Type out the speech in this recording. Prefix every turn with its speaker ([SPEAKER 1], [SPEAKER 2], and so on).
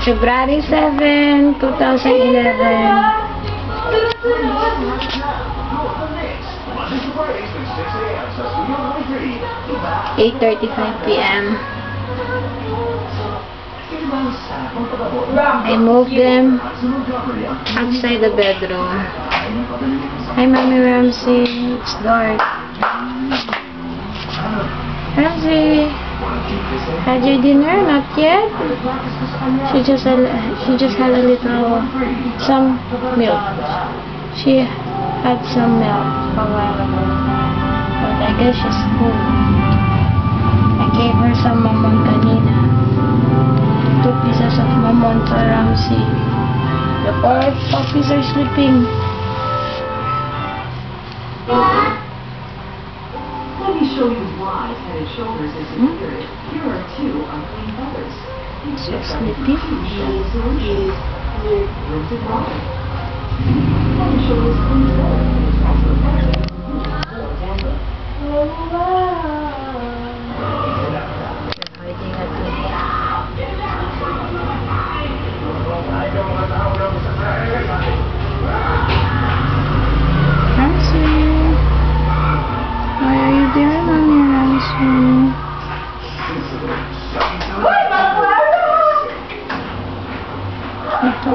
[SPEAKER 1] February 7, 2011. 8:35 p.m. I moved them outside the bedroom. Hi, Mommy Ramsey. It's dark. Ramsey, had your dinner? Not yet. She just had a little some milk. She had some milk a while ago, but I guess she's full. I gave her some mamon kanina. 2 pieces of mamon for Ramsey. The poor puppies are sleeping.
[SPEAKER 2] Let me show you why head and shoulders is inferior. Here are 2 unclean feathers.
[SPEAKER 1] So sleepy.
[SPEAKER 2] Roasted water. Head and shoulders clean feather. It's also effective.
[SPEAKER 1] Hiding at me. Ramsey, what are you doing, Mommy Ramsey? Ito.